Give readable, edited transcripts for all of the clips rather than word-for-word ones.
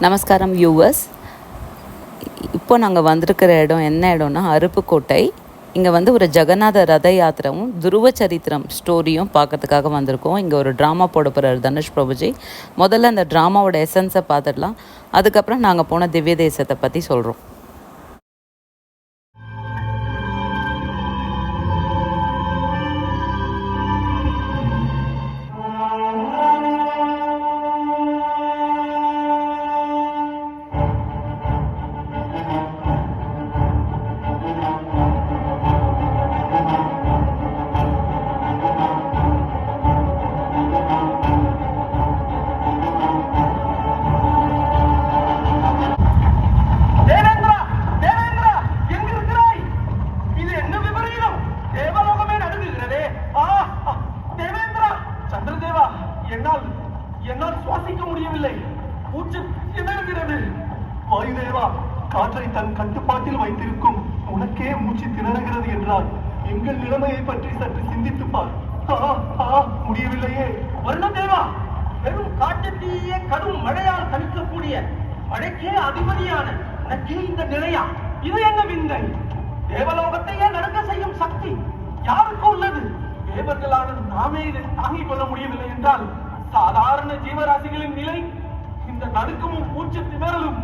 நமஸ்காரம் வியூவர்ஸ். இப்போ நாங்கள் வந்திருக்கிற இடம் என்ன இடம்னா அருப்புக்கோட்டை. இங்கே ஒரு ஜெகநாத ரத யாத்திராவும் துருவ சரித்திரம் ஸ்டோரியும் பார்க்கறதுக்காக வந்திருக்கோம். இங்கே ஒரு ட்ராமா போட போகிறார் தனுஷ் பிரபுஜி. முதல்ல அந்த ட்ராமாவோட எசன்ஸை பார்த்துடலாம். அதுக்கப்புறம் நாங்கள் போன திவ்ய தேசத்தை பற்றி சொல்கிறோம். என்னால் சுவாசிக்க முடியவில்லை. மூச்சு திணறுகிறது. வாயுதேவா, காற்றை தன் கட்டுப்பாட்டில் வைத்திருக்கும் உனக்கே மூச்சு திணறுகிறது என்றால் எங்கள் நிலைமையை பற்றி சற்று சிந்தித்துப்பார். முடியவில்லையே. வருணதேவா, வெறும் காட்டு தீயே கடும் மழையால் தணிக்கக்கூடிய மழைக்கே அதிபதியான உனக்கே இந்த நிலையா? இது என்ன விந்தை? தேவலோகத்தையே நடக்க செய்யும் சக்தி யாருக்கு உள்ளது? தேவர்களான நாமே இதை தாங்கிக் கொள்ள முடியவில்லை என்றால் சாதாரண ஜீவராசிகளின் நிலை இந்த நடுக்கமும் மூச்சு திணறலும்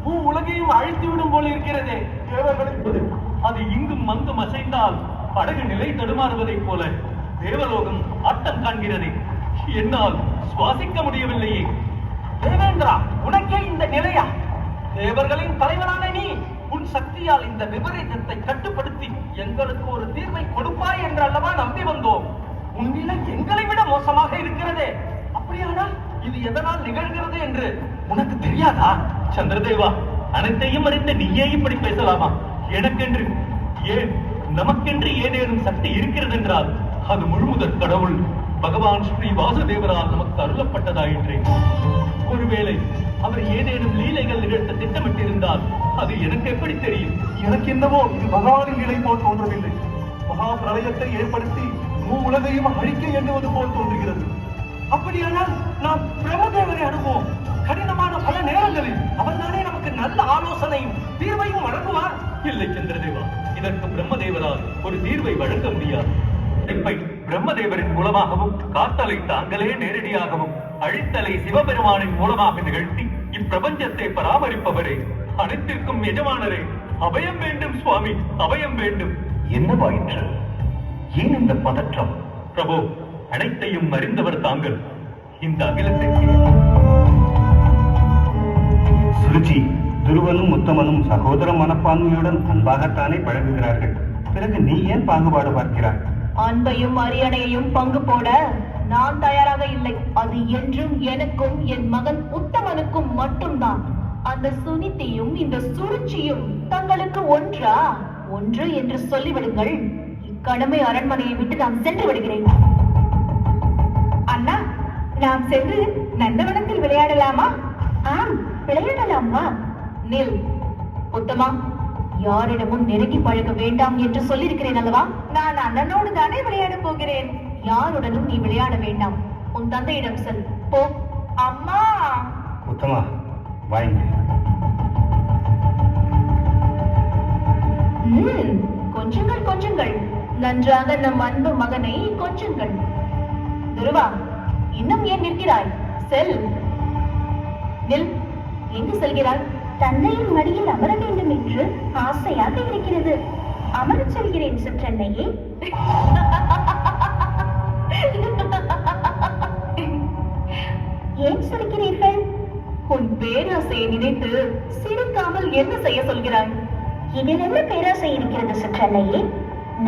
பூ உலகையும் அழித்துவிடும் போல இருக்கிறதே. தேவர்களின் அது இங்கும் மங்கும் அசைந்தால் படகு நிலை தடுமாறுவதைப் போல தேவலோகம் ஆட்டம் காண்கிறது. என்னால் சுவாசிக்க முடியவில்லையே. தேவேந்திரா, உனக்கே இந்த நிலையா? தேவர்களின் தலைவரான நீ உன் சக்தியால் இந்த விபரீதத்தை கட்டுப்படுத்தி எங்களுக்கு ஒரு தீர்வை கொடுப்பாய் என்று அல்லவா நம்பி வந்தோம். உன் நிலை எங்களை விட மோசமாக இருக்கிறதே. அப்படியானால் இது எதனால் நிகழ்கிறது என்று உனக்கு தெரியாதா? சந்திரதேவா, அனைத்தையும் அறிந்த நீயே இப்படி பேசலாமா? எனக்கென்று ஏன், நமக்கென்று ஏதேனும் சக்தி இருக்கிறது என்றால் அது முழுமுதற் கடவுள் பகவான் ஸ்ரீ வாசுதேவரால் நமக்கு அருளப்பட்டதாயிற்றே. ஒருவேளை அவர் ஏதேனும் லீலைகள் நிகழ்த்த திட்டமிட்டிருந்தால் அது எனக்கு எப்படி தெரியும்? எனக்கு என்னவோ இது பகவானின் நிலை போல் தோன்றவில்லை. மகா பிரளயத்தை ஏற்படுத்தி உலகையும் அழிக்க எண்ணுவது போல் தோன்றுகிறது. அப்படியானால் நாம் பிரம்மதேவரை அனுபவம். கடினமான பல நேரங்களில் அவர் தானே நமக்கு நல்ல ஆலோசனையும் தீர்வையும் வழங்குவார். இல்லை சந்திரதேவா, இதற்கு பிரம்மதேவரால் ஒரு தீர்வை வழங்க முடியாது. பிரம்மதேவரின் மூலமாகவும் காத்தலை தாங்களே நேரடியாகவும் அழித்தலை சிவபெருமானின் மூலமாக நிகழ்த்தி இப்பிரபஞ்சத்தை பராமரிப்பவரே, அனைத்திற்கும் எஜமானரே, அபயம் வேண்டும் சுவாமி, அபயம் வேண்டும். என்னவாயிற்று? ஏன் இந்த பதற்றம்? பிரபு, அனைத்தையும் அறிந்தவர் தாங்கள். இந்த அகிலத்தை சுருச்சி, துருவனும் உத்தமனும் சகோதர மனப்பான்மையுடன் அன்பாகத்தானே பழகுகிறார்கள். பிறகு நீ ஏன் பாகுபாடு பார்க்கிறாய்? அன்பையும் அரியணையையும் பங்கு போட நான் தயாராக இல்லை. அது என்றும் எனக்கும் என் மகன் உத்தமனுக்கும் மட்டும்தான். அந்த சுனித்தியும் இந்த சுருச்சியும் தங்களுக்கு ஒன்றா? ஒன்று என்று சொல்லிவிடுங்கள். இக்கடமை அரண்மனையை விட்டு நான் சென்று விடுகிறேன். அண்ணா, நாம் சென்று நந்தவனத்தில் விளையாடலாமா? ஆம், விளையாடலாமா? நில் உத்தமா, யாரிடமும் நெருங்கி பழக வேண்டாம் என்று சொல்லியிருக்கிறேன் அல்லவா? நான் அண்ணனோடு தானே விளையாட போகிறேன். யாருடனும் நீ விளையாட வேண்டாம். உன் தந்தையிடம் செல் போ. அம்மா. உத்தமா, வாங்க. கொஞ்சங்கள் கொஞ்சங்கள், நன்றாக நம் அன்பு மகனை கொஞ்சங்கள். துருவா, இன்னும் ஏன் நிற்கிறாய்? செல். நில். எங்கு செல்கிறாய்? தந்தையின் மடியில் அமர வேண்டும் என்று ஆசையாக இருக்கிறது. அமரச் செல்கிறேன் சுற்றன்னையே. ஏன் சொல்கிறீர்கள்? உன் பேராசையை நினைத்து சிரிக்காமல் என்ன செய்ய சொல்கிறாய்? இதில் என்ன பேராசை இருக்கிறது சுற்றன்னையே?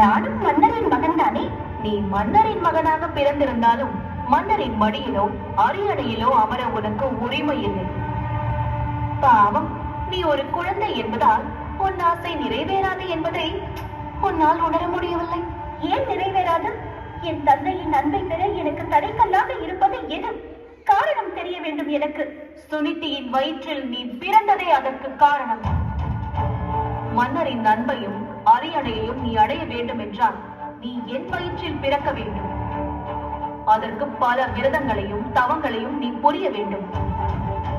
நானும் மன்னரின் மகன் தானே. நீ மன்னரின் மகனாக பிறந்திருந்தாலும் மன்னரின் மடியிலோ அரியணையிலோ அமர உனக்கு உரிமை இல்லை. பாவம், நீ ஒரு குழந்தை என்பதால் உன் ஆசை நிறைவேறாது என்பதை உன்னால் உணர முடியவில்லை. ஏன் நிறைவேறாது? என் தந்தையின் அன்பை பெற எனக்கு தடைக்கல்லாக இருப்பது எது? காரணம் தெரிய வேண்டும் எனக்கு. சுனித்தியின் வயிற்றில் நீ பிறந்ததே அதற்கு காரணம். மன்னரின் அன்பையும் அரியணையையும் நீ அடைய வேண்டும் என்றால் நீ என் வயிற்றில் பிறக்க வேண்டும். அதற்கு பல விரதங்களையும் தவங்களையும் நீ புரிய வேண்டும்.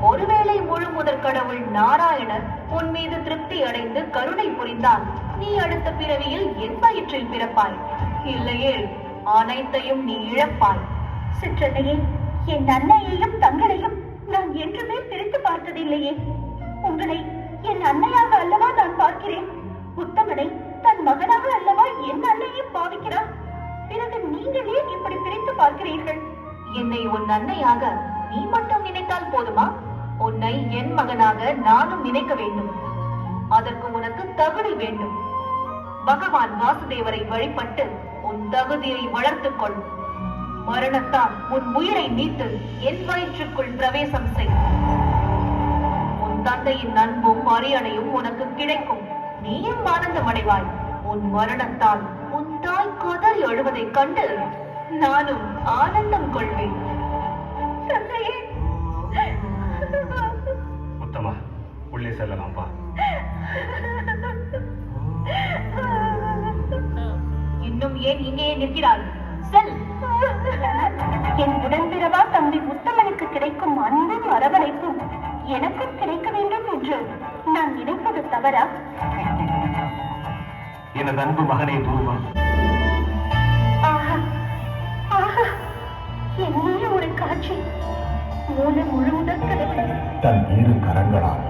ஒருவேளை முழு முதற் கடவுள் நாராயணர் உன் மீது திருப்தி அடைந்து கருணை புரிந்தால் நீ அடுத்த பிறவியில் என் வயிற்றில் பிறப்பாய். இல்லையே அனைத்தையும் நீ இழப்பாய். சிற்றன்னையே, என் அன்னையையும் தங்களையும் நான் என்றுமே பிரித்து பார்த்ததில்லையே. உங்களை என் அன்னையாக அல்லவா நான் பார்க்கிறேன். உத்தமனை தன் மகனாக அல்லவா என் அன்னையும் பாவிக்கிறார். பிறகு நீங்கள் ஏன் இப்படி பிரித்து பார்க்கிறீர்கள்? என்னை உன் அன்னையாக நீ மட்டும் நினைத்தால் போதுமா? உன்னை என் மகனாக நானும் நினைக்க வேண்டும். அதற்கு உனக்கு தகுதி வேண்டும். பகவான் வாசுதேவரை வழிபட்டு உன் தகுதியை வளர்த்துக் கொள். மரணத்தால் உன் உயிரை நீத்து என் வயிற்றுக்குள் பிரவேசம் செய். உன் தந்தையின் அன்பும் அரியணையும் உனக்கு கிடைக்கும். நீயும் ஆனந்தம் அடைவாய். உன் மரணத்தால் உன் தாய் கதறி அழுவதைக் கண்டு நானும் ஆனந்தம் கொள்வேன். தந்தையே, உத்தமா, உள்ளே செல்லலாம்பா. இன்னும் ஏன் இங்கேயே நிற்கிறாய்? செல். என் உடன்பிறவா தம்பி உத்தமனுக்கு கிடைக்கும் அன்பும் அரவணைப்பும் எனக்கும் கிடைக்க வேண்டும் என்று நான் நினைப்பது தவறா? எனது அன்பு மகனே துருவா, ஆஹா, ஆஹா, என்னே ஒரு காட்சி! மூலம் முழுவதற் கடவுள் தன் இரு கரங்களால்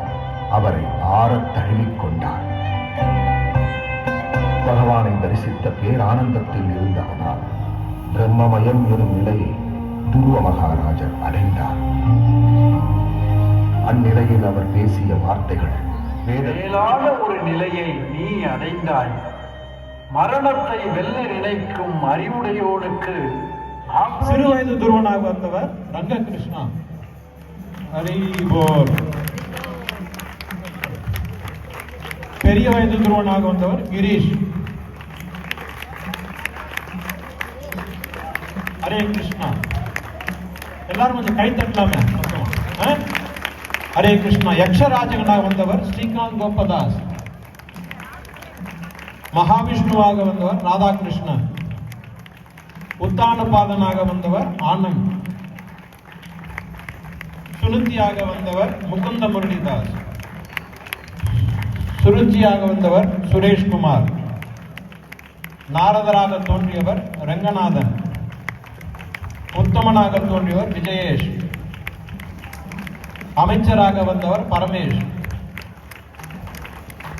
அவரை ஆறத் தழுவிக் கொண்டார். பகவானை தரிசித்த பேரானந்தத்தில் இருந்தவனால் பிரம்மமயம் எனும் நிலையை துருவ மகாராஜர் அடைந்தார். அந்நிலையில் அவர் பேசிய வார்த்தைகள் மேலான ஒரு நிலையை நீ அடைந்தாய். மரணத்தை வெல்ல நினைக்கும் அறிவுடையோனுக்கு சிறு வயது துருவனாக வந்தவர் ரங்ககிருஷ்ணா. ஹரிபோல். பெரிய வயது துருவனாக வந்தவர் கிரீஷ். ஹரே கிருஷ்ணா. எல்லாரும் கொஞ்சம் கை தட்டலாமே. ஹரே கிருஷ்ணா. யக்ஷராஜகனாக வந்தவர் ஸ்ரீகாந்த் கோபதாஸ். மகாவிஷ்ணுவாக வந்தவர் ராதாகிருஷ்ணன். உத்தானபாதனாக வந்தவர் ஆனந்த். சுனுத்தியாக வந்தவர் முகுந்த முரளிதாஸ். சுருச்சியாக வந்தவர் சுரேஷ்குமார். நாரதராக தோன்றியவர் ரங்கநாதன். உத்தமனாக தோன்றியவர் விஜயேஷ். அமைச்சராக வந்தவர் பரமேஷ்.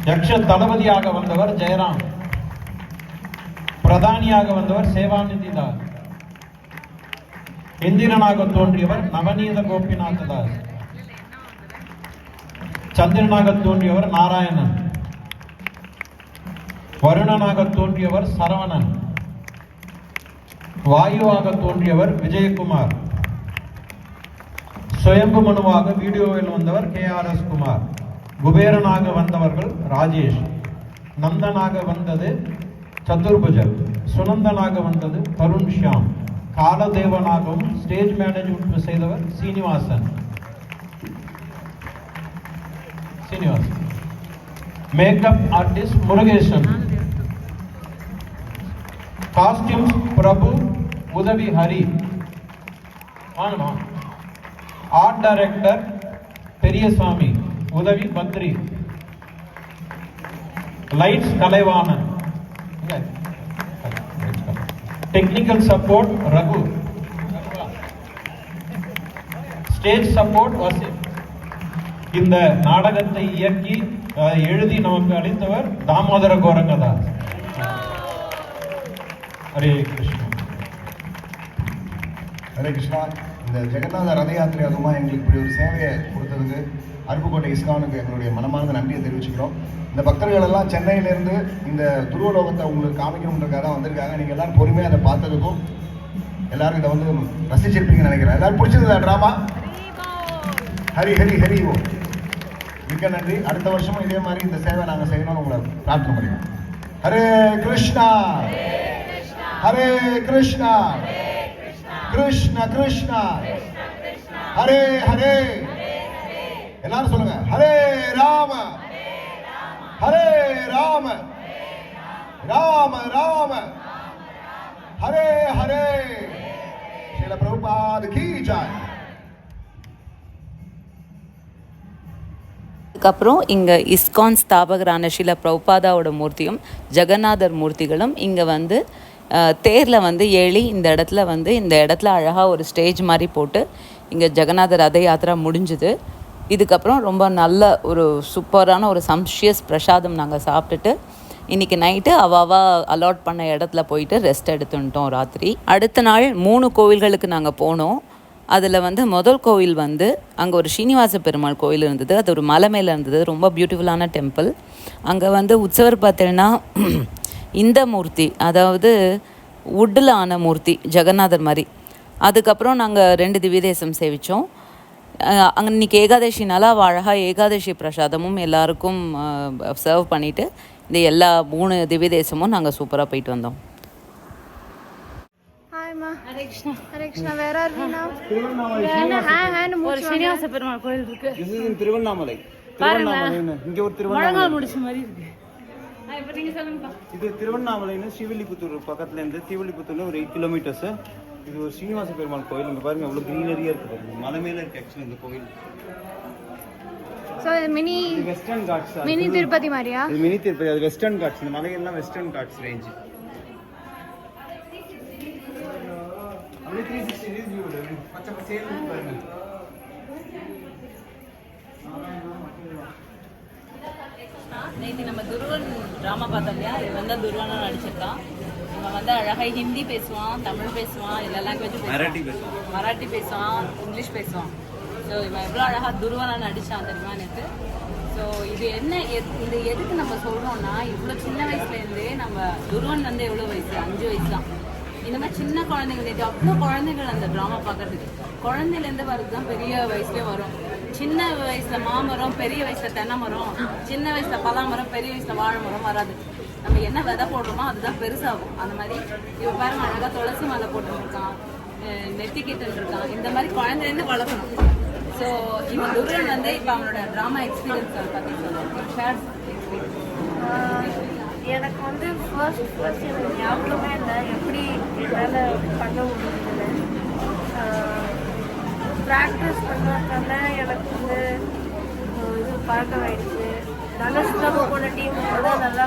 யக்ஷ தளபதியாக வந்தவர் ஜெயராம். பிரதானியாக வந்தவர் சேவாநிதிதாஸ். இந்திரனாக தோன்றியவர் நவநீத கோபிநாததாஸ். சந்திரனாக தோன்றியவர் நாராயணன். வருணனாக தோன்றியவர் சரவணன். வாயுவாக தோன்றியவர் விஜயகுமார். சுயம்பு மனுவாக வீடியோவில் வந்தவர் KRS குமார். குபேரனாக வந்தவர்கள் ராஜேஷ். நந்தனாக வந்தது சதுர்புஜர். சுனந்தனாக வந்தது தருண் ஷியாம். காலதேவனாகவும் ஸ்டேஜ் மேனேஜ்மெண்ட் செய்தவர் Srinivasan. Makeup artist Murugesan. Costumes Prabhu உதவி ஹரி. Art director Periyasamy. உதவி Badri. Lights Kalaivanan. Technical support Raghu. Stage support Waseem. இந்த நாடகத்தை இயக்கி எழுதி நமக்கு அளித்தவர் தாமோதர கோரங்கதாஸ். ஹரே கிருஷ்ணா. ஹரே கிருஷ்ணா. இந்த ஜெகநாத ரத யாத்திரை அதுமா எங்களுக்கு இப்படி ஒரு சேவையை கொடுத்ததுக்கு அருப்புக்கோட்டை இஸ்கானுக்கு எங்களுடைய மனமார்ந்த நன்றியை தெரிவிச்சுக்கிறோம். இந்த பக்தர்கள் எல்லாம் சென்னையிலேருந்து இந்த துருவலோகத்தை உங்களுக்கு காமிக்கணுன்றக்காக தான் வந்திருக்காங்க. நீங்கள் எல்லாரும் பொறுமையாக அதை பார்த்ததுக்கும் எல்லாரும் இதை வந்து ரசிச்சிருப்பீங்கன்னு நினைக்கிறேன். எல்லாரும் பிடிச்சது ட்ராமா. ஹரி ஹரி ஹரி ஓ. மிக்க நன்றி. அடுத்த வருஷமும் இதே மாதிரி இந்த சேவை நாங்கள் செய்யணும்னு உங்களை பிரார்த்தனை பண்ணிக்கிறோம். ஹரே கிருஷ்ணா ஹரே கிருஷ்ணா கிருஷ்ண கிருஷ்ணா ஹரே ஹரே. எல்லாரும் சொல்லுங்க. ஹரே ராம ஹரே ராம ராம ராம ஹரே ஹரே. ஸ்ரீல பிரபுபாத் கி ஜெய். அதுக்கப்புறம் இங்கே இஸ்கான் ஸ்தாபகரான ஸ்ரீல பிரபுபாதாவோட மூர்த்தியும் ஜெகநாதர் மூர்த்திகளும் இங்கே வந்து தேரில் வந்து ஏறி இந்த இடத்துல அழகாக ஒரு ஸ்டேஜ் மாதிரி போட்டு இங்கே ஜெகநாதர் ரத யாத்திரா முடிஞ்சுது. இதுக்கப்புறம் ரொம்ப நல்ல ஒரு சூப்பரான ஒரு சம்ஷியஸ் பிரசாதம் நாங்கள் சாப்பிட்டுட்டு இன்றைக்கி நைட்டு அவாவா அலாட் பண்ண இடத்துல போயிட்டு ரெஸ்ட் எடுத்துட்டோம் ராத்திரி. அடுத்த நாள் 3 கோவில்களுக்கு நாங்கள் போனோம். அதில் வந்து முதல் கோவில் வந்து அங்கே ஒரு ஸ்ரீனிவாச பெருமாள் கோவில் இருந்தது. அது ஒரு மலை மேலே இருந்தது. ரொம்ப பியூட்டிஃபுல்லான டெம்பிள். அங்கே வந்து உற்சவர் பார்த்தீங்கன்னா இந்த மூர்த்தி, அதாவது வுட்டில் ஆன மூர்த்தி ஜெகநாதர் மாதிரி. அதுக்கப்புறம் நாங்கள் 2 திவ்ய தேசம் சேவித்தோம். அங்கே இன்றைக்கி ஏகாதசினால அழகாக ஏகாதசி பிரசாதமும் எல்லாருக்கும் சர்வ் பண்ணிவிட்டு இந்த எல்லா 3 திவ்ய தேசமும் நாங்கள் சூப்பராக போயிட்டு வந்தோம். ஹரே கிருஷ்ணா. வேற ஒரு ஸ்ரீனிவாச பெருமாள் கோயில் இருக்கு. திருவண்ணாமலை இங்க ஒரு முழங்கால் முடிச்ச மாதிரி இருக்கு. இப்ப நீங்க சொல்லுங்க. இது திருவண்ணாமலைன்னு ஸ்ரீவில்லிபுத்தூர் பக்கத்துல இருந்து ஸ்ரீவில்லிபுத்தூர்ல ஒரு 8 கிலோமீட்டர்ஸ். இது ஒரு ஸ்ரீனிவாச பெருமாள் கோயில். இங்க பாருங்க எவ்வளவு கிரீனரியா இருக்கு. மலை மேல இருக்கு ஆக்சுவலி இந்த கோயில். So mini Western Ghats. Mini Tirupati மாதிரியா? இது மினி திருப்பதி. அது வெஸ்டர்ன் காட்ஸ். இந்த மலையெல்லாம் வெஸ்டர்ன் காட்ஸ் ரேஞ்ச். அப்படி 360 டிகிரி வியூ இருக்கு. பச்சை பச்சையா பாருங்க. நேற்று நம்ம துருவன் ட்ராமா பார்த்தோம் இல்லையா? இது வந்து துருவனா நடிச்சிருக்கான். இவன் வந்து அழகாக ஹிந்தி பேசுவான், தமிழ் பேசுவான், எல்லா லாங்குவேஜும் மராட்டி பேசுவான், இங்கிலீஷ் பேசுவான். ஸோ இவன் எவ்வளோ அழகாக துருவனா நடித்தான் தெரியுமா எனக்கு. ஸோ இது என்ன இது எதுக்கு நம்ம சொல்கிறோம்னா, இவ்வளோ சின்ன வயசுலேருந்தே நம்ம துருவன் வந்து எவ்வளோ வயசு? 5 வயசு தான். இந்த மாதிரி சின்ன குழந்தைங்க நேற்று அவ்வளோ குழந்தைகள் அந்த ட்ராமா பார்க்கறதுக்கு. குழந்தைலேருந்து வரது தான் பெரிய வயசுலேயே வரும். சின்ன வயசில் மாமரம், பெரிய வயசில் தென்னை மரம், சின்ன வயசில் பலாமரம், பெரிய வயசில் வாழை மரம் வராது. நம்ம என்ன விதை போடுறோமோ அதுதான் பெருசாகும். அந்த மாதிரி இவன் பாருங்க அழகாக துளசி மாலை போட்டுருக்கான், நெத்திக்கிட்டு இருக்கான். இந்த மாதிரி குழந்தைலேருந்து வளர்க்கணும். ஸோ இவன் துருவன் வந்து இப்போ அவனோட ட்ராமா எக்ஸ்பீரியன்ஸ் பற்றி சொல்லுவாங்க. எனக்கு வந்து ஃபர்ஸ்ட் எனக்கு ஞாபகமே இல்லை எப்படி என்னால் பண்ண முடியல. ப்ராக்டிஸ் பண்ணுறதுனால எனக்கு வந்து இது பழக்கமாயிடுச்சு. நல்லா சுத்தமாக போன டீம் கூட நல்லா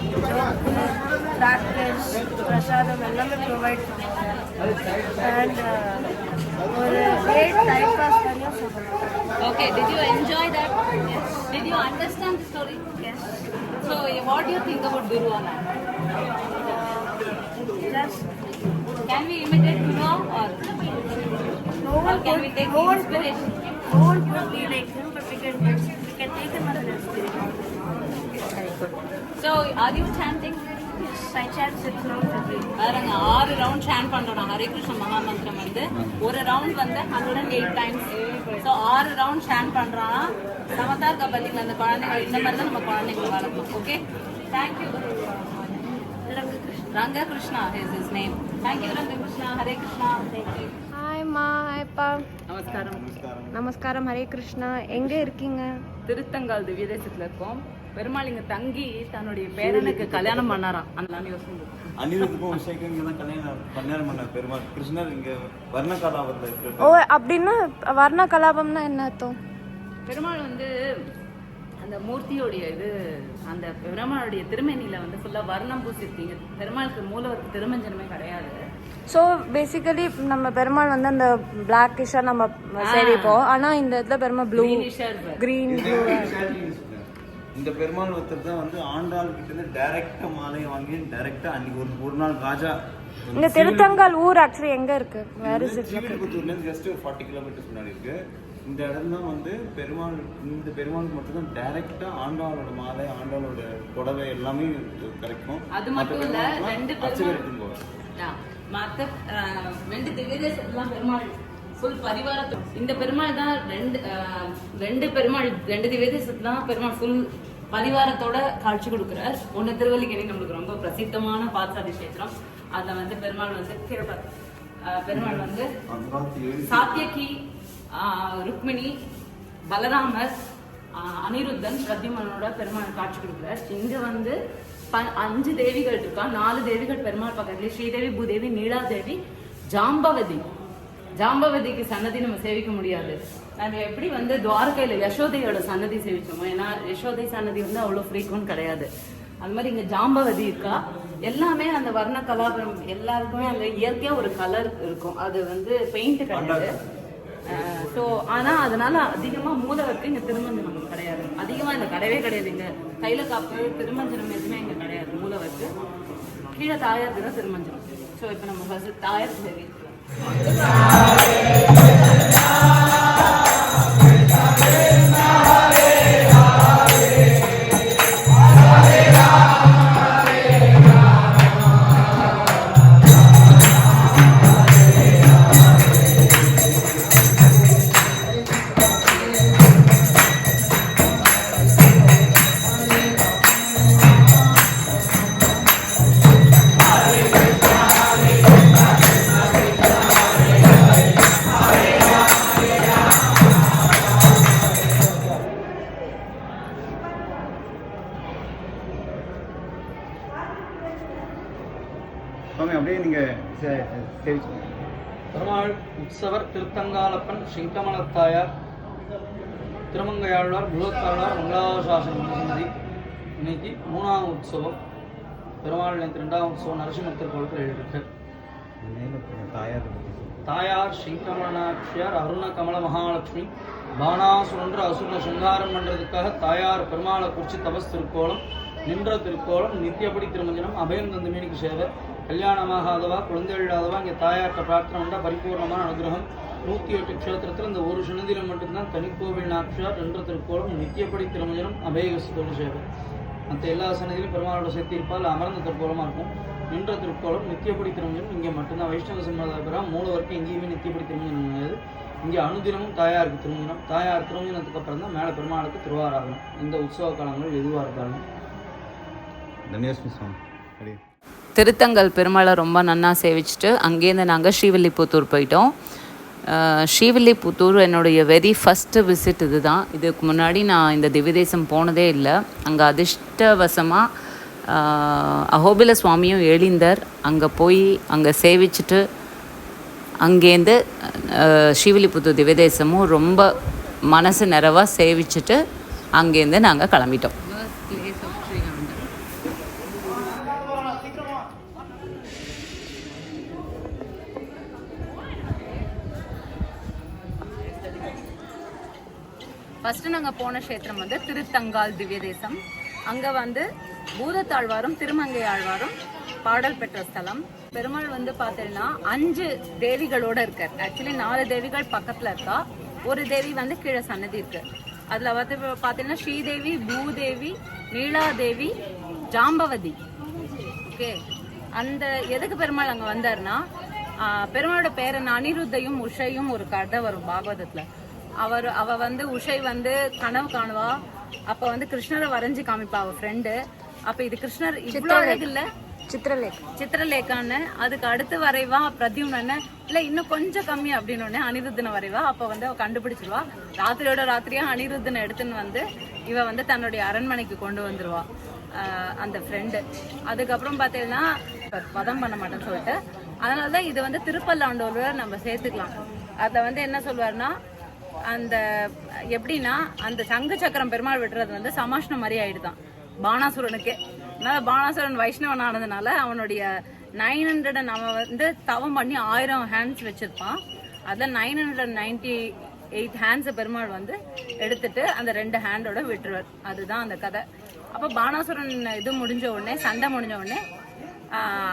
ப்ராக்டிஸ் பிரசாதம் எல்லாமே ப்ரொவைட் பண்ணுவாங்க. அண்ட் ஒரு கிரேட் டைம் பாஸ் பண்ணி சொல்லுவாங்க. Okay, did you enjoy that? Yes. Did you understand the story? Yes. So what do you think about Durvana? Just Can we imitate Durva or no one can we take inspiration? No one could be like him, but we can take him as an inspiration. Very good. So are you chanting? I chant 6 rounds a day. பாருங்க 6 round sand பண்றோம். ஹரே கிருஷ்ண மகாமந்திரம் வந்து ஒரு round வந்து 108 times. So 6 round sand பண்றோம்னா சமத்தா இருக்க பார்த்தீங்களா அந்த குழந்தைகள். இந்த மாதிரி தான் நம்ம குழந்தைங்களை வளர்க்கணும். Okay, thank you. Ranga Krishna is his name. Thank you Ranga Krishna. Hare Krishna. Thank you. Hi மா. ஹாய்ப்பா. நமஸ்காரம். நமஸ்காரம். ஹரே கிருஷ்ணா. எங்க இருக்கீங்க? திருத்தங்கால் திவ்ய தேசத்துல இருக்கோம். பெருமாள் இங்க தங்கி தன்னுடைய பேரனுக்கு கல்யாணம் பண்ணாராம். அந்த யோசனை அனிருத்துக்கும் விஷயக்கும் இங்கே தான் கல்யாணம் பண்ண பெருமாள் கிருஷ்ணர் இங்கே வர்ணகலாபத்தில் இருக்கு. ஓ, அப்படின்னா வர்ண கலாபம்னா என்ன அர்த்தம்? பெருமாள் வந்து அந்த மூர்த்தியோடைய இது அந்த பெருமாளுடைய திருமேனியில வந்து ஃபுல்லா வர்ணம் பூசிருக்கீங்க. பெருமாளுக்கு மூலவருக்கு திருமஞ்சனமே கிடையாது. ஸோ பேசிக்கலி நம்ம பெருமாள் வந்து அந்த பிளாக்கிஷா நம்ம சேவிப்போம். ஆனா இந்த இடத்துல பெருமாள் ப்ளூ கிரீன் ப்ளூ. இந்த பெருமாள் ஒருத்தர் தான் வந்து ஆண்டாள் கிட்ட இருந்து டைரக்டா மாலை வாங்கி டைரக்டா அன்னைக்கு ஒரு நாள் ராஜா. இந்த திருத்தங்கால் ஊர் ஆக்சுவலி எங்க இருக்கு? வேற ஸ்ரீவில்லிபுத்தூர்ல இருந்து ஜஸ்ட் ஒரு 40 கிலோமீட்டர்ஸ் முன்னாடி இருக்கு. இந்த இடம் தான் வந்து பெருமாள். இந்த பெருமாளுக்கு மட்டும் தான் டைரக்டா ஆண்டாளோட மாலை, ஆண்டாளோட புடவை எல்லாமே கிடைக்கும். அது மட்டும் இல்ல, 2 திவ்ய தேசத்துலாம் பெருமாள் ஃபுல் பரிவாரத்து. இந்த பெருமாள் தான் 2 பெருமாள் 2 திவ்ய தேசத்துல தான் பெருமாள் ஃபுல் பரிவாரத்தோட காட்சி கொடுக்குறார். ஒன்று திருவல்லிக்கேணி நம்மளுக்கு ரொம்ப பிரசித்தமான பாசாதி கஷேத்திரம். அதில் வந்து பெருமாள் வந்து பெருமாள் வந்து சாத்தியகி, ருக்மிணி, பலராமர், அனிருத்தன், பிரத்யுமனோட பெருமாள் காட்சி கொடுக்குறார். இங்க வந்து 5 தேவிகள் இருக்கா. 4 தேவிகள் பெருமாள் பக்கத்துல ஸ்ரீதேவி, பூதேவி, நீலாதேவி, ஜாம்பவதி. ஜாம்பவதிக்கு சன்னதி நம்ம சேவிக்க முடியாது. நம்ம எப்படி வந்து துவாரகையில யசோதையோட சன்னதி சேவிச்சோமோ, ஏன்னா யசோதை சன்னதி வந்து அவ்வளோ ஃப்ரீக்வெண்ட் கிடையாது. அது மாதிரி இங்கே ஜாம்பவதி இருக்கா. எல்லாமே அந்த வர்ண கலாபரம் எல்லாருக்குமே அந்த இயற்கையாக ஒரு கலர் இருக்கும். அது வந்து பெயிண்ட் கிடையாது. ஸோ ஆனால் அதனால அதிகமாக மூலவருக்கு இங்கே திருமஞ்சனம் கிடையாது. அதிகமாக இந்த கிடையவே கிடையாது. இங்கே கையில் காப்பு திருமஞ்சனம் எதுவுமே இங்கே கிடையாது. மூலவருக்கு கீழே தாயாருக்கு தான் திருமஞ்சனம். ஸோ இப்போ நம்ம ஃபர்ஸ்ட் தாயார் சேவை. சுவாமி அப்படியே நீங்கள் சேவிச்சு. பெருமாள் உற்சவர் திருத்தங்காலப்பன் சிங்கமலத்தாயார் திருமங்கையாழ்வார் புலத்தாழ்வார் மங்களாசாசனம் சன்னதி. இன்னைக்கு 3ஆம் உற்சவம். பெருமாள் நேற்று 2ஆம் உற்சவம் நரசிம்மத்தர் கோலத்தில் எழுதியிருக்கு. தாயார் சிங்கமலநாச்சியார் அருண கமல மகாலட்சுமி பானாசுரன்ற அசுர சிங்காரம் பண்ணுறதுக்காக தாயார் பெருமாளை குறிச்சி தபஸ் திருக்கோலம் நின்ற திருக்கோலம் நித்தியப்படி திருமஞ்சனம் அபயம் தந்த மீனிக்கு சேவை கல்யாணமாகாதவா குழந்தை இல்லாதவா இங்கே தாயார்கிட்ட பிரார்த்தனை உண்டா பரிபூர்ணமான அனுகிரகம். 108 க்ஷேத்திரத்தில் இந்த ஒரு சன்னதியில் மட்டும்தான் தனிக்கோவில் நாச்சியார் நின்ற திருக்கோலம் நித்தியப்படி திருமஞ்சனம் அபயகசத்தோடு சேவை. மற்ற எல்லா சன்னதியிலும் பெருமாளோட சேர்த்திருப்பால் அமர்ந்த திருக்கோலமாக இருக்கும். நின்ற திருக்கோலம் நித்தியப்படி திருமஞ்சனம் இங்கே மட்டும்தான். வைஷ்ணவ சம்பிரதாயம் மூலவருக்கு எங்கேயுமே நித்தியப்படி திருமஞ்சனம் கிடையாது. இங்கே அனுதினமும் தாயாருக்கு திருமஞ்சனம். தாயார் திருமஞ்சனத்துக்கு அப்புறம் தான் மேலே பெருமாளுக்கு திருவாராதனம். இந்த உற்சவ காலங்கள் எதுவாக இருந்தாலும். தன்யவாஸ்மி சுவாமி. திருத்தங்கல் பெருமாளை ரொம்ப நன்னா சேவிச்சுட்டு அங்கேருந்து நாங்கள் ஸ்ரீவில்லிபுத்தூர் போயிட்டோம். ஸ்ரீவில்லிபுத்தூர் என்னுடைய வெரி ஃபஸ்ட்டு விசிட் இது தான். இதுக்கு முன்னாடி நான் இந்த திவ்யதேசம் போனதே இல்லை. அங்கே அதிர்ஷ்டவசமாக அஹோபில சுவாமியும் எழுந்தார். அங்கே போய் அங்கே சேவிச்சுட்டு அங்கேருந்து ஸ்ரீவில்லிபுத்தூர் திவ்யதேசமும் ரொம்ப மனசு நிறைவாக சேவிச்சுட்டு அங்கேருந்து நாங்கள் கிளம்பிட்டோம். ஃபஸ்ட்டு நாங்கள் போன க்ஷேத்திரம் வந்து திருத்தங்கால் திவ்யதேசம். அங்கே வந்து பூதத்தாழ்வாரும் திருமங்கை ஆழ்வாரும் பாடல் பெற்ற ஸ்தலம். பெருமாள் வந்து பார்த்தீங்கன்னா 5 தேவிகளோட இருக்கார். ஆக்சுவலி 4 தேவிகள் பக்கத்தில் இருக்கா. ஒரு தேவி வந்து கீழே சன்னதி இருக்கு. அதில் வந்து பார்த்தீங்கன்னா ஸ்ரீதேவி, பூதேவி, நீலாதேவி, ஜாம்பவதி. ஓகே, அந்த எதுக்கு பெருமாள் அங்கே வந்தார்னா, பெருமாளோட பேரன் அனிருத்தையும் உஷையும் ஒரு கதை வரும் பாகவதத்தில். அவ வந்து உஷை வந்து கனவு காணுவா. அப்ப வந்து கிருஷ்ணரை வரைஞ்சு காமிப்பா அவ ஃப்ரெண்டு. அப்ப இது கிருஷ்ணர் இவ்வளோ அழகு இல்ல, சித்திரலேகான்னு. அதுக்கு அடுத்து வரைவா பிரத்யும்னு, இல்ல இன்னும் கொஞ்சம் கம்மி அப்படின்னு அனிருத்தனை வரைவா. அப்ப வந்து அவ கண்டுபிடிச்சிருவா. ராத்திரியோட ராத்திரியா அனிருத்தனை எடுத்துன்னு வந்து இவ வந்து தன்னுடைய அரண்மனைக்கு கொண்டு வந்துருவா அந்த ஃப்ரெண்டு. அதுக்கப்புறம் பார்த்தீங்கன்னா வதம் பண்ண மாட்டேன்னு சொல்லிட்டு, அதனாலதான் இது வந்து திருப்பல்லாண்டோட நம்ம சேர்த்துக்கலாம். அதுல வந்து என்ன சொல்வாருன்னா, அந்த எப்படின்னா அந்த சங்கு சக்கரம் பெருமாள் விட்டுறது வந்து சமாஷ்ணம் மாதிரி ஆயிடுதான் பானாசுரனுக்கே. அதனால பானாசுரன் வைஷ்ணவன் ஆனதுனால அவனுடைய 900 அவன் வந்து தவம் பண்ணி 1000 ஹேண்ட்ஸ் வச்சிருப்பான். அதுல 998 ஹேண்ட்ஸை பெருமாள் வந்து எடுத்துட்டு அந்த 2 ஹேண்டோட விட்டுருவார். அதுதான் அந்த கதை. அப்போ பானாசுரன் இது முடிஞ்ச உடனே, சண்டை முடிஞ்ச உடனே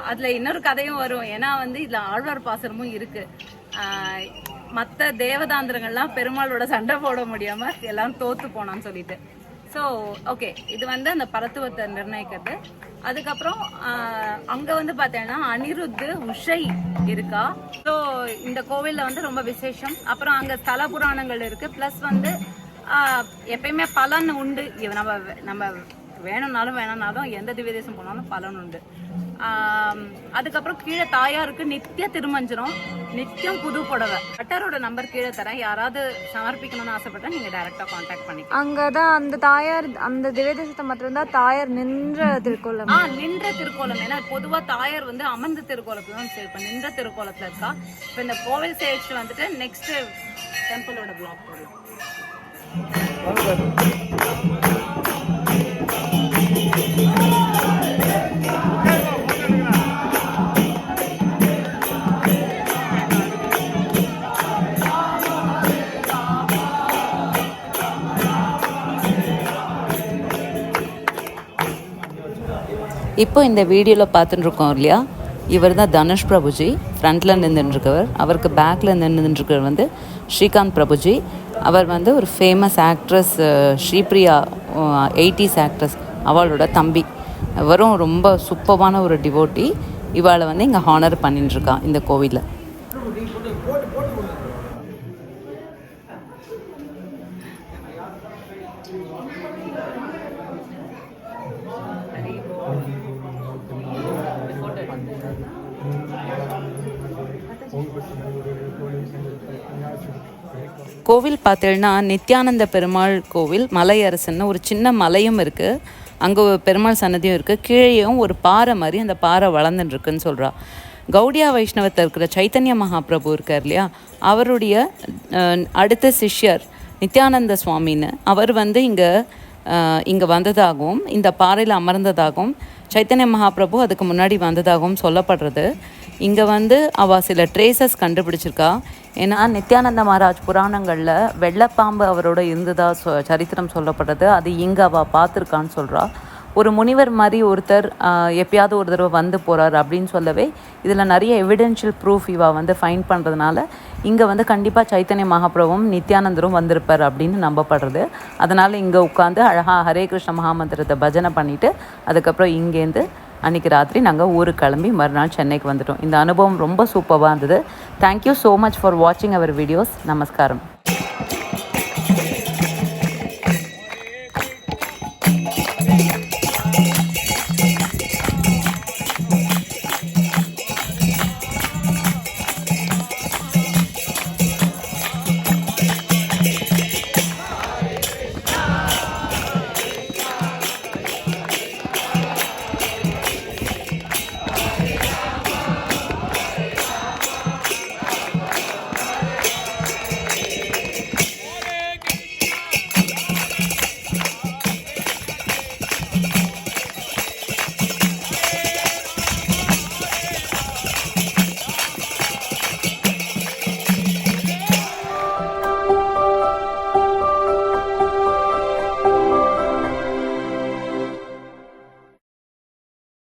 அதுல இன்னொரு கதையும் வரும். ஏன்னா வந்து இதுல ஆழ்வார் பாசனமும் இருக்கு. மற்ற தேவதாந்திரங்கள்லாம் பெருமாளோட சண்டை போட முடியாம எல்லாம் தோத்து போனான்னு சொல்லிட்டு. ஸோ ஓகே, இது வந்து அந்த பரத்துவத்தை நிர்ணயிக்கிறது. அதுக்கப்புறம் அங்க வந்து பார்த்தீங்கன்னா அனிருத்து உஷை இருக்கா. ஸோ இந்த கோவில்ல வந்து ரொம்ப விசேஷம். அப்புறம் அங்க ஸ்தல புராணங்கள் இருக்கு. பிளஸ் வந்து எப்பயுமே பலன் உண்டு. நம்ம வேணும்னாலும் வேணும்னாலும் எந்த திவ்யதேசம் போனாலும் பலன் உண்டு. அதுக்கப்புறம் கீழே தாயாருக்கு நித்திய திருமஞ்சனம், நித்தியம் புது புடவை. பட்டரோட நம்பர் கீழே தரேன். யாராவது சமர்ப்பிக்கணும்னு ஆசைப்பட்டா நீங்க டைரக்டா கான்டாக்ட் பண்ணிக்கலாம். அங்கதான் அந்த தாயார், அந்த திவ்யதேசத்தை மட்டும்தான் தாயார் நின்ற திருக்கோலம். நின்ற திருக்கோலம். ஏன்னா பொதுவா தாயார் வந்து அமர்ந்த திருக்கோலத்துல தான் இப்ப நின்ற திருக்கோலத்துல இருக்கா. இப்ப இந்த கோவில் சேவிச்சு வந்துட்டு நெக்ஸ்ட் டெம்பிளோட பிளாக் போடலாம். இப்போ இந்த வீடியோவில் பார்த்துட்டுருக்கோம் இல்லையா, இவர் தான் தனுஷ் பிரபுஜி. ஃப்ரண்ட்டில் நின்றுட்டுருக்கவர். அவருக்கு பேக்கில் நின்றுட்டுருக்கவர் வந்து ஸ்ரீகாந்த் பிரபுஜி. அவர் வந்து ஒரு famous actress, Sripriya 80s actress, அவளோட தம்பி. அவரும் ரொம்ப சூப்பரான ஒரு டிவோட்டி. இவாளை வந்து இங்கே ஹானர் பண்ணிட்டுருக்கான் இந்த கோவிலில். கோவில் பார்த்தீங்கன்னா நித்யானந்த பெருமாள் கோவில், மலையரசன்னு ஒரு சின்ன மலையும் இருக்குது. அங்கே பெருமாள் சன்னதியும் இருக்குது. கீழேயும் ஒரு பாறை மாதிரி அந்த பாறை வளர்ந்துட்டுருக்குன்னு சொல்கிறா. கௌடியா வைஷ்ணவத்தில் இருக்கிற சைத்தன்ய மகாபிரபு இருக்கார் இல்லையா, அவருடைய அடுத்த சிஷ்யர் நித்யானந்த சுவாமின்னு அவர் வந்து இங்கே வந்ததாகவும் இந்த பாறையில் அமர்ந்ததாகவும் சைத்தன்ய மகாபிரபு அதுக்கு முன்னாடி வந்ததாகவும் சொல்லப்படுறது. இங்கே வந்து அவள் சில ட்ரேசஸ் கண்டுபிடிச்சிருக்கா. ஏன்னா நித்யானந்த மகாராஜ் புராணங்களில் வெள்ளைப்பாம்பு அவரோட இருந்ததாக சரித்திரம் சொல்லப்படுறது. அது இங்கே அவள் பார்த்துருக்கான்னு சொல்கிறா. ஒரு முனிவர் மாதிரி ஒருத்தர் எப்பயாவது ஒரு தடவை வந்து போகிறார் அப்படின்னு சொல்லவே இதில் நிறைய எவிடென்ஷியல் ப்ரூஃப் இவா வந்து ஃபைண்ட் பண்ணுறதுனால இங்கே வந்து கண்டிப்பாக சைத்தன்ய மகாபிரபுவும் நித்யானந்தரும் வந்திருப்பார் அப்படின்னு நம்பப்படுறது. அதனால் இங்கே உட்காந்து அழகாக ஹரே கிருஷ்ண மகாமந்திரத்தை பஜனை பண்ணிவிட்டு அதுக்கப்புறம் இங்கேருந்து அன்றைக்கி ராத்திரி நாங்கள் ஊருக்கு கிளம்பி மறுநாள் சென்னைக்கு வந்துட்டோம். இந்த அனுபவம் ரொம்ப சூப்பராக இருந்தது. தேங்க்யூ ஸோ மச் ஃபார் வாட்சிங் அவர் வீடியோஸ். நமஸ்காரம்.